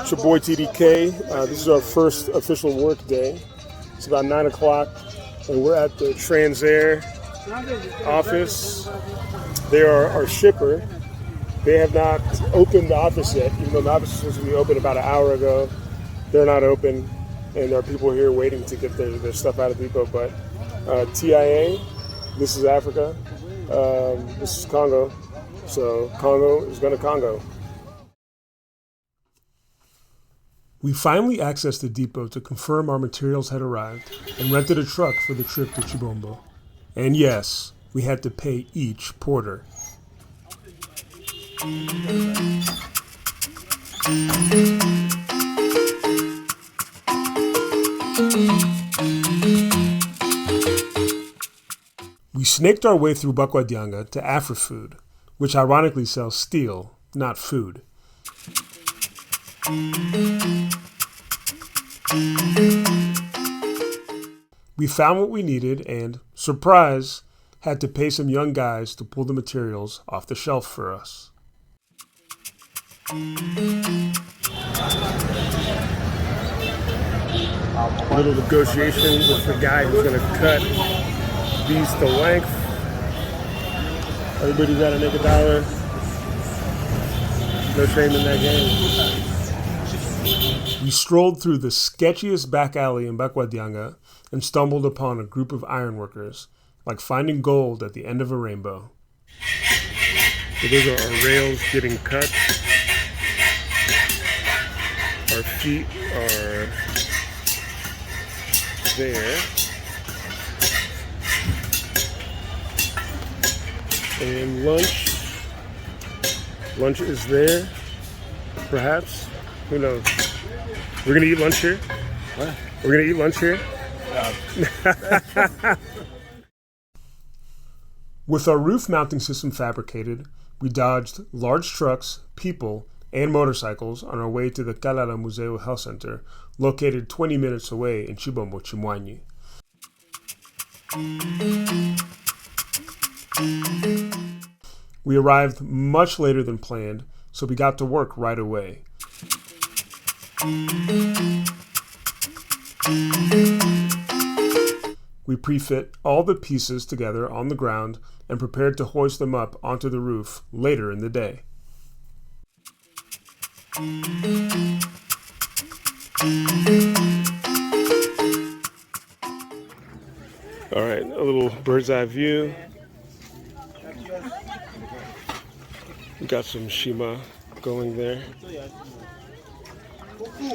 It's your boy TDK. This is our first official work day. It's about 9 o'clock, and we're at the Transair office. They are our shipper. They have not opened the office yet, even though the office was supposed to be open about an hour ago. They're not open, and there are people here waiting to get their stuff out of the depot. But TIA, this is Africa. This is Congo. So Congo is going to Congo. We finally accessed the depot to confirm our materials had arrived and rented a truck for the trip to Chibombo. And yes, we had to pay each porter. We snaked our way through Bakwadianga to AfriFood, which ironically sells steel, not food. We found what we needed and, surprise, had to pay some young guys to pull the materials off the shelf for us. A little negotiation with the guy who's going to cut these to length. Everybody's got to make $1. No shame in that game. We strolled through the sketchiest back alley in Bakwadianga and stumbled upon a group of ironworkers, like finding gold at the end of a rainbow. So those are our rails getting cut. Our feet are there. And lunch is there, perhaps. Who knows? We're gonna eat lunch here? What? We're gonna eat lunch here? Yeah. With our roof mounting system fabricated, we dodged large trucks, people, and motorcycles on our way to the Kalala Museo Health Center, located 20 minutes away in Chibombo, Chimwanyi. We arrived much later than planned, so we got to work right away. We pre-fit all the pieces together on the ground and prepared to hoist them up onto the roof later in the day. All right, a little bird's eye view. We got some Shima going there.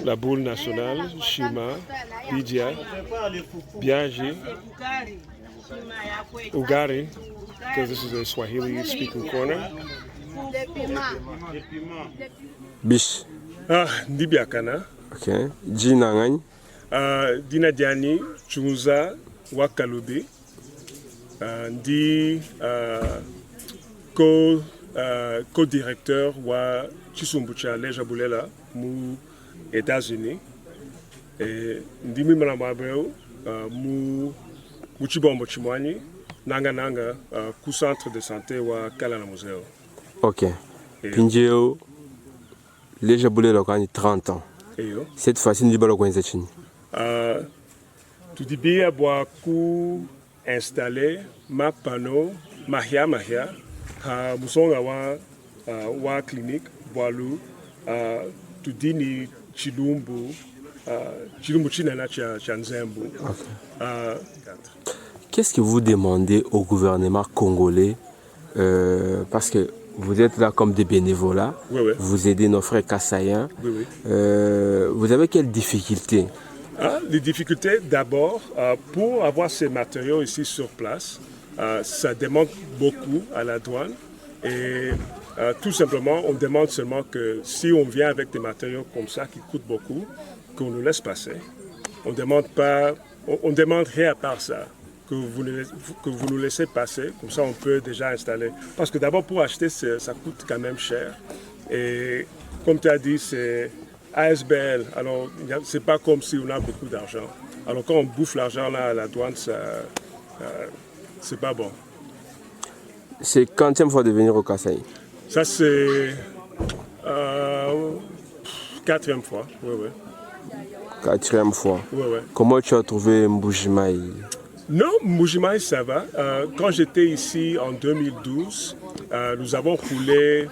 La Boule Nationale, Shima, Bidia, Biaji, Ugari, because this is a Swahili speaking corner. Bish. Ndibiakana. Okay. Jina ngani? Dina Diani, Chunza, Wakalubi. Ndi co-directeur wa Chisumbucha Leja Bulela mu États-Unis. Et ndimi Malamabeu mu Chibombo Chimwanyi nanga ku centre de santé wa Kalala Museo. Ok. Pinjeo Leja Bulela quand 30 ans. Eyo. Cette fois-ci nous balo kwenza chini. Tu dis bien bois ku installé ma panneau mahia ha musonga wa clinique boalu tu dini chilumbu chinana cha nzembu. Qu'est-ce que vous demandez au gouvernement congolais parce que vous êtes là comme des bénévolats, oui. Vous aidez nos frères kassaïens. Oui. Vous avez quelles difficultés? Les difficultés, d'abord, pour avoir ces matériaux ici sur place, ça demande beaucoup à la douane. Et tout simplement, on demande seulement que si on vient avec des matériaux comme ça qui coûtent beaucoup, qu'on nous laisse passer. On demande rien à part ça. Que vous nous laissez passer, comme ça on peut déjà installer. Parce que d'abord pour acheter, ça coûte quand même cher. Et comme tu as dit, c'est ASBL, alors c'est pas comme si on a beaucoup d'argent. Alors quand on bouffe l'argent là à la douane, c'est pas bon. C'est quantième fois de venir au Kasaï? Ça c'est quatrième fois, oui, oui. Quatrième fois. Oui, oui. Comment tu as trouvé Mbujimaï? Non, Mbujimaï, ça va. Quand j'étais ici en 2012, nous avons roulé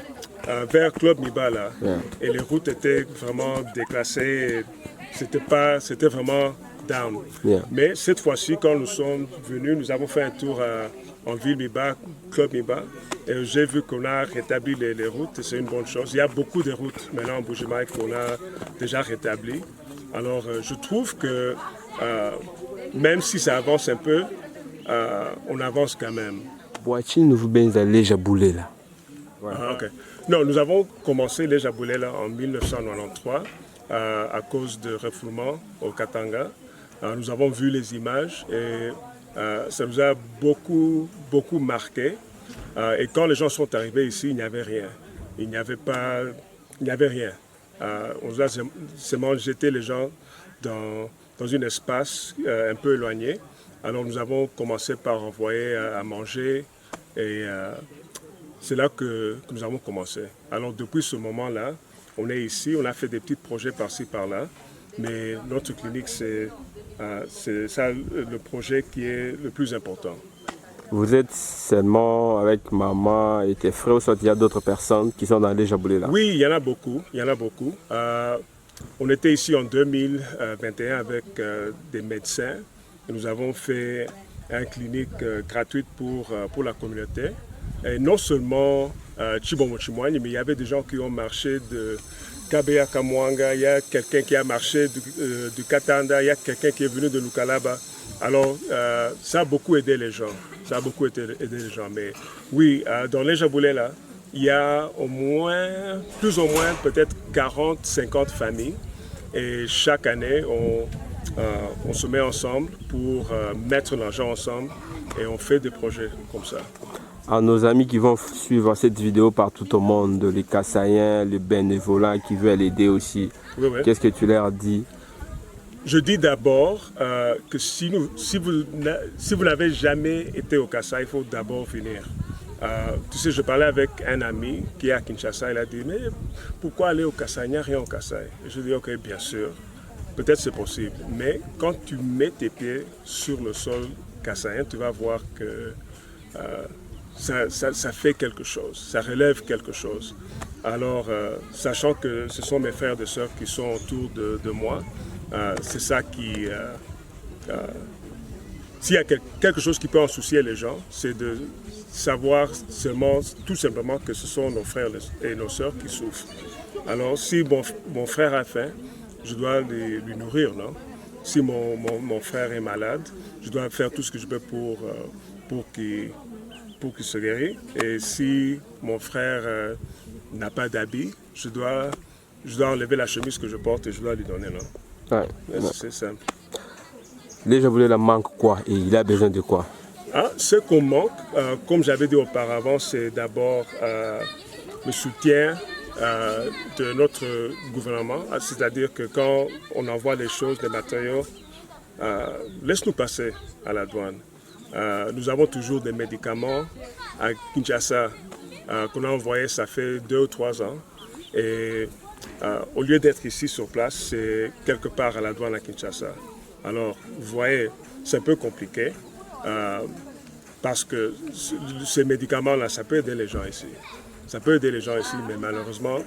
vers Club Mibala. Yeah. Et les routes étaient vraiment déclassées. C'était vraiment down. Yeah. Mais cette fois-ci, quand nous sommes venus, nous avons fait un tour en ville Miba, Club Miba. Et j'ai vu qu'on a rétabli les routes et c'est une bonne chose. Il y a beaucoup de routes maintenant en Mbujimaï qu'on a déjà rétablies. Alors je trouve que même si ça avance un peu, on avance quand même. Boitin, nous voulons aller Jaboulé là. Ah, ok. Non, nous avons commencé les Jaboulé là en 1993 à cause de refoulement au Katanga. Nous avons vu les images et ça nous a beaucoup marqué. Et quand les gens sont arrivés ici, il n'y avait rien. Il n'y avait rien. On a seulement jeté les gens dans un espace un peu éloigné. Alors nous avons commencé par envoyer à manger et c'est là que nous avons commencé. Alors depuis ce moment-là, on est ici, on a fait des petits projets par-ci, par-là, mais notre clinique, c'est ça le projet qui est le plus important. Vous êtes seulement avec maman et tes frères ou soit il y a d'autres personnes qui sont dans les Jaboulé là? Oui, il y en a beaucoup. On était ici en 2021 avec des médecins. Et nous avons fait une clinique gratuite pour la communauté. Et non seulement Chibombo-Chimoigne, mais il y avait des gens qui ont marché de Kabeya Kamwanga, il y a quelqu'un qui a marché du Katanda, il y a quelqu'un qui est venu de Lukalaba. Alors, ça a beaucoup aidé les gens. Mais oui, dans les Jaboulé là, il y a plus ou moins peut-être 40-50 familles. Et chaque année, on se met ensemble pour mettre l'argent ensemble et on fait des projets comme ça. À nos amis qui vont suivre cette vidéo partout au monde, les Kassaïens, les bénévolats qui veulent aider aussi, Oui, oui. Qu'est-ce que tu leur dis? Je dis d'abord que si vous n'avez jamais été au Kassai, il faut d'abord venir. Tu sais, je parlais avec un ami qui est à Kinshasa, il a dit, mais pourquoi aller au Kassai? Il n'y a rien au Kassai. Et je dis, ok, bien sûr, peut-être c'est possible. Mais quand tu mets tes pieds sur le sol kassaïen, tu vas voir que ça fait quelque chose, ça relève quelque chose. Alors, sachant que ce sont mes frères et sœurs qui sont autour de moi, c'est ça qui... s'il y a quelque chose qui peut en soucier les gens, c'est de savoir tout simplement que ce sont nos frères et nos sœurs qui souffrent. Alors, si mon frère a faim, je dois lui nourrir, non? Si mon frère est malade, je dois faire tout ce que je peux pour qu'il se guérisse. Et si mon frère n'a pas d'habit, je dois enlever la chemise que je porte et je dois lui donner, non? Ouais. C'est simple. Les Jaboulé là manquent quoi et il a besoin de quoi? Ce qu'on manque, comme j'avais dit auparavant, c'est d'abord le soutien de notre gouvernement. C'est-à-dire que quand on envoie les choses, les matériaux, laisse-nous passer à la douane. Nous avons toujours des médicaments à Kinshasa qu'on a envoyés, ça fait 2 ou 3 ans. Et au lieu d'être ici sur place, c'est quelque part à la douane à Kinshasa. Alors, vous voyez, c'est un peu compliqué parce que ces médicaments-là, ça peut aider les gens ici. Ça peut aider les gens ici, mais malheureusement,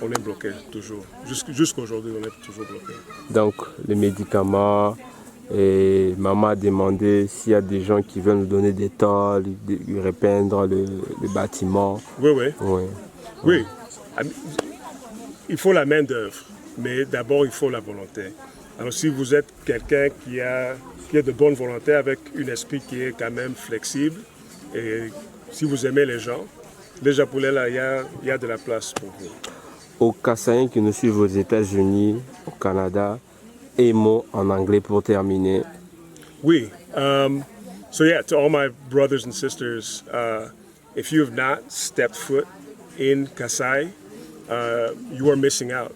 on est bloqué toujours. Jusqu'à aujourd'hui, on est toujours bloqué. Donc, les médicaments, et maman a demandé s'il y a des gens qui veulent nous donner des tôles, repeindre le bâtiment. Oui, oui. Oui. Oui. Il faut la main-d'œuvre, mais d'abord, il faut la volonté. Alors, si vous êtes quelqu'un qui a de bonne volonté, avec un esprit qui est quand même flexible, et si vous aimez les gens, les Japonais, là, il y a de la place pour vous. Aux Kassaïens qui nous suivent aux États-Unis, au Canada, un mot en anglais pour terminer. Oui. So yeah, to all my brothers and sisters, if you have not stepped foot in Kasai, you are missing out.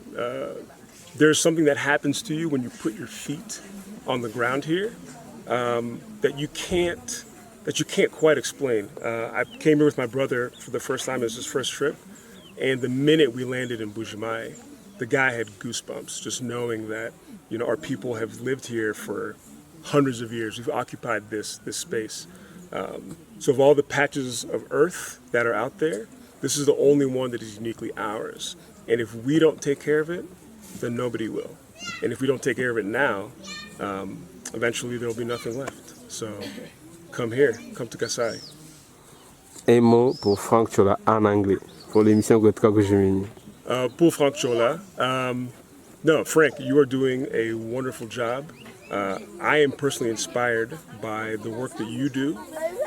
There's something that happens to you when you put your feet on the ground here that you can't quite explain. I came here with my brother for the first time. It was his first trip, and the minute we landed in Bujimai, the guy had goosebumps just knowing that, you know, our people have lived here for hundreds of years. We've occupied this space. So of all the patches of earth that are out there, this is the only one that is uniquely ours. And if we don't take care of it, then nobody will. And if we don't take care of it now, eventually there will be nothing left. So come here, come to Kasai. Un mot pour Franck Chola en anglais, pour l'émission Gotka Gemini. Pour Franck Chola, no, Frank, you are doing a wonderful job. I am personally inspired by the work that you do.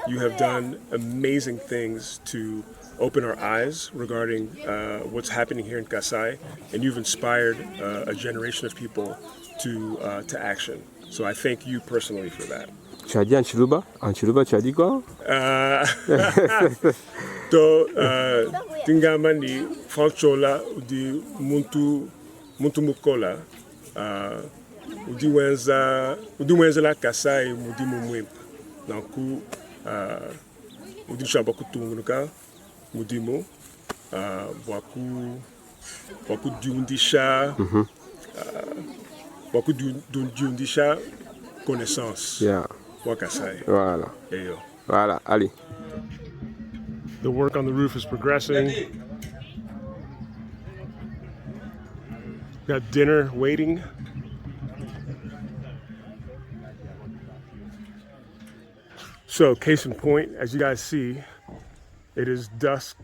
You have done amazing things to open our eyes regarding what's happening here in Kasai, and you've inspired a generation of people to action. So I thank you personally for that. Tu as dit en Chiluba? En Chiluba, tu as dit quoi? To tingamani Franck Chola di muntu mukola udi wenza la Kasai mudi mumwimpa nanku udi shamba kutungunuka mudimo waku diundisha waku diundisha connaissance. Yeah. Wakasai. Voilà. Eyo. Voilà, allez. The work on the roof is progressing. Got dinner waiting. So, case in point, as you guys see, it is dusk,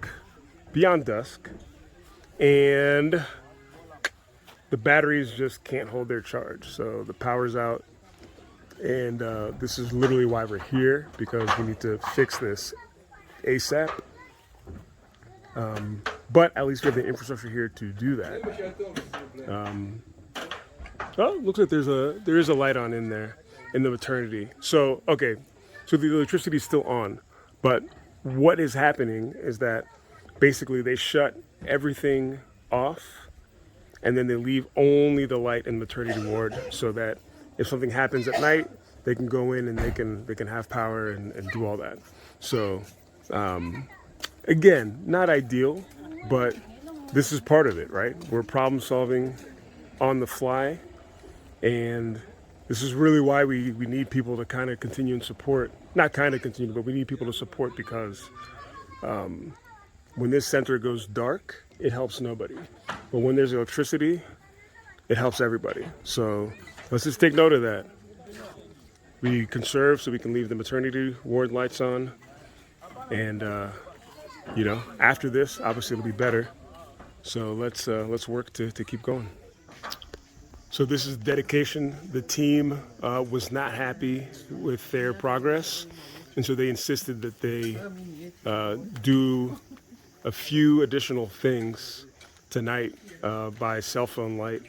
beyond dusk, and the batteries just can't hold their charge. So the power's out, and this is literally why we're here, because we need to fix this ASAP. But at least we have the infrastructure here to do that. Oh, looks like there is a light on in there in the maternity. So okay, so the electricity is still on, but what is happening is that basically they shut everything off, and then they leave only the light in the maternity ward, so that if something happens at night, they can go in and they can have power and do all that. So again, not ideal, but this is part of it, right? We're problem solving on the fly, and this is really why we need people to kind of continue and support, not kind of continue, but we need people to support, because when this center goes dark, it helps nobody. But when there's electricity, it helps everybody. So let's just take note of that. We conserve so we can leave the maternity ward lights on, and you know, after this, obviously it'll be better. So let's work to keep going. So this is dedication. The team was not happy with their progress, and so they insisted that they do a few additional things tonight by cell phone light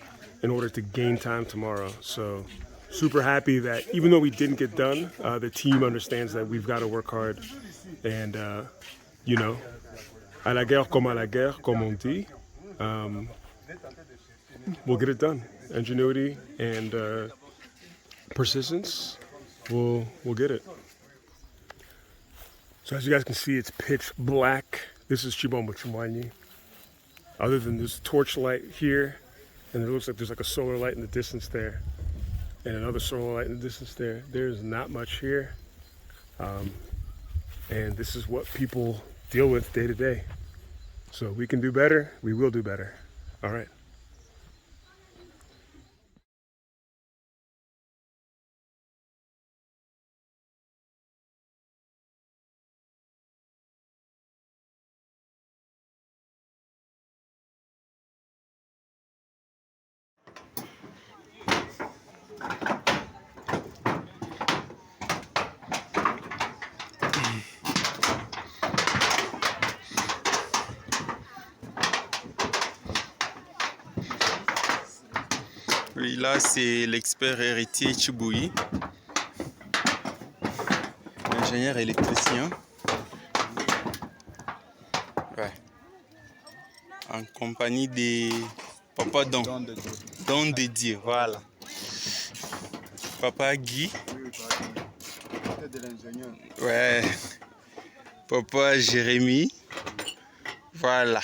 in order to gain time tomorrow. So super happy that even though we didn't get done, the team understands that we've got to work hard, and you know, à la guerre comme à la guerre, comme on dit, we'll get it done. Ingenuity and persistence, we'll get it. So as you guys can see, it's pitch black. This is Chibombo Chumwanyi. Other than this torch light here, and it looks like there's like a solar light in the distance there, and another solar light in the distance there. There's not much here. And this is what people deal with day to day. So we can do better, we will do better. All right. Oui, là, c'est l'expert héritier Chiboui, ingénieur électricien. Ouais. En compagnie de Papa Don. Don de Dieu, voilà. Papa Guy. Ouais. Papa Jérémy. Voilà.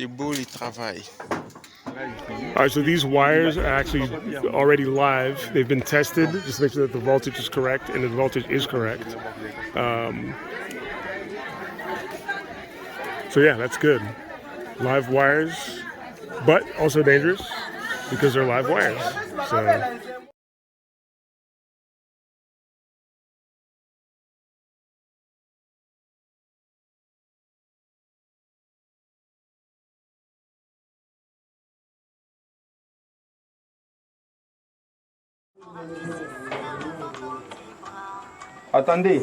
C'est beau le travail. All right, so these wires are actually already live. They've been tested just to make sure that the voltage is correct, and the voltage is correct. So yeah, that's good. Live wires, but also dangerous because they're live wires. So. Attendez.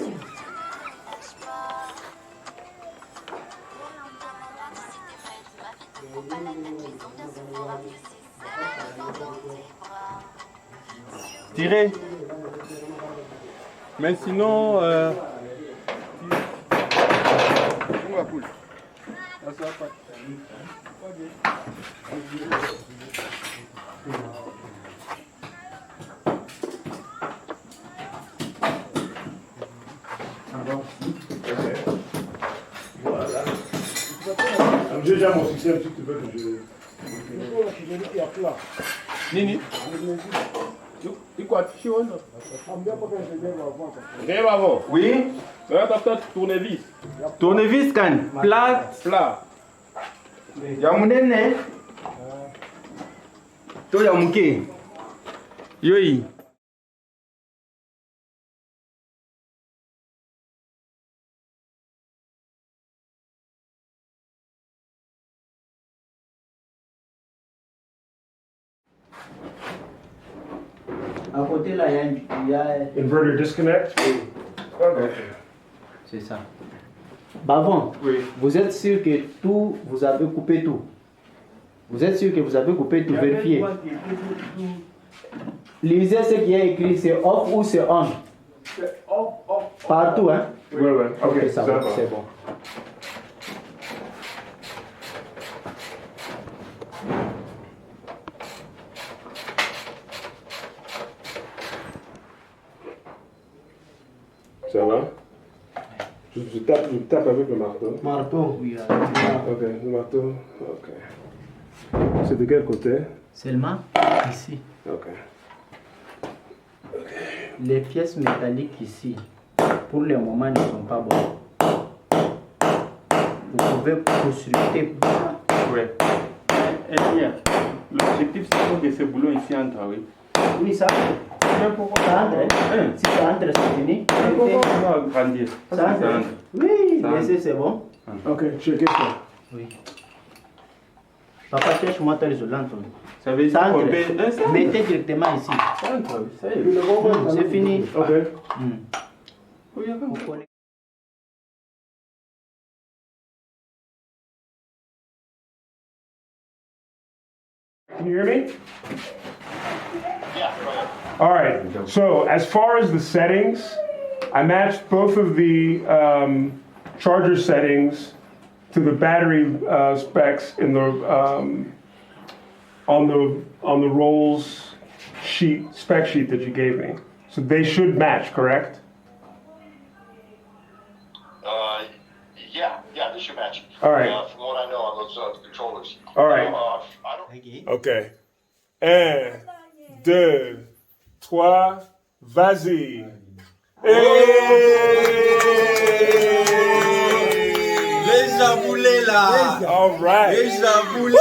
Tirez. Mais sinon... J'ai déjà mon système, si tu veux que je... Nini? Oui. Tournevis. Tournevis kan. Plat. Plat. Ya munene. To ya muke. Yoi. À côté là, il y a Inverter disconnect? Okay. c'est ça. Bavon, Oui. vous êtes sûr que tout, vous avez coupé tout? Vous êtes sûr que vous avez coupé tout? Vérifiez. Lisez ce qui est écrit, c'est off ou c'est on? Partout, hein? Ouais, ouais. Ok, ça va, c'est bon. Ça va? Je tape avec le marteau. Marteau, oui. Ok, le marteau. Ok. C'est de quel côté? Seulement ici. Ok. Les pièces métalliques ici, pour le moment, ne sont pas bonnes. Vous pouvez consulter. Ouais. L'objectif c'est que ce boulot ici entre, oui. Oui, ça. Ça entre. Si ça entre, c'est fini. On va grandir. Ça entre. Oui, laissez, c'est bon. Ok, checkez ça. Oui. Papa, cherche-moi tel isolant. Ça veut dire Ça qu'on entre. peut... Mettez directement ici. Ça entre, oui. Ça y est. C'est fini. Ok. Oui, Vous connaissez. Can you hear me? All right, so as far as the settings, I matched both of the charger settings to the battery specs in the on the Rolls spec sheet that you gave me. So they should match, correct? Yeah, they should match. All right. From what I know on those controllers. All right. I don't. Okay. 1, 2, 3, vas-y. Les jaboulés là. All right. Les jaboulés là.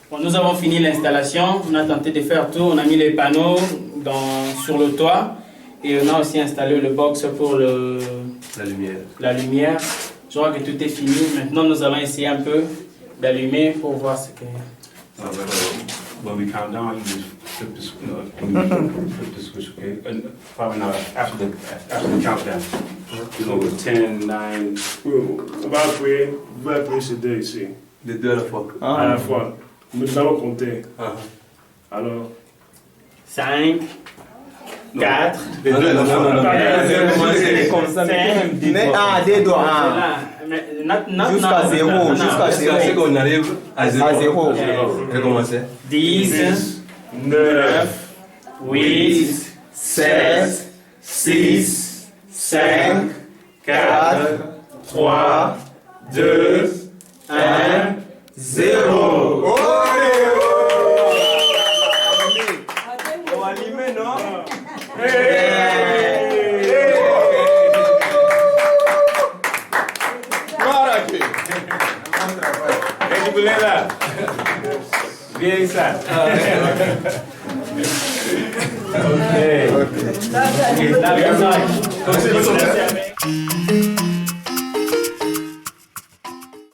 Bon, nous avons fini l'installation, on a tenté de faire tout, on a mis les panneaux sur le toit et on a aussi installé le box pour la lumière. Je crois que tout est fini. Maintenant, nous allons essayer un peu d'allumer pour voir ce que... When we count down, you just flip the, flip the switch, okay? And probably not after the countdown. You know, with 10, 9. On va appuyer ces deux ici. Les deux à la fois. À la fois. Nous allons compter. Alors. 5, 4, Les deux à la fois. Des doigts. Jusqu'à zéro. Jusqu'à ce qu'on arrive à zéro. Recommencer. 10, 9, 8, 7, 6, 5, 4, 3, 2, 1, 0. On va animer, non? Bien ça. Ok.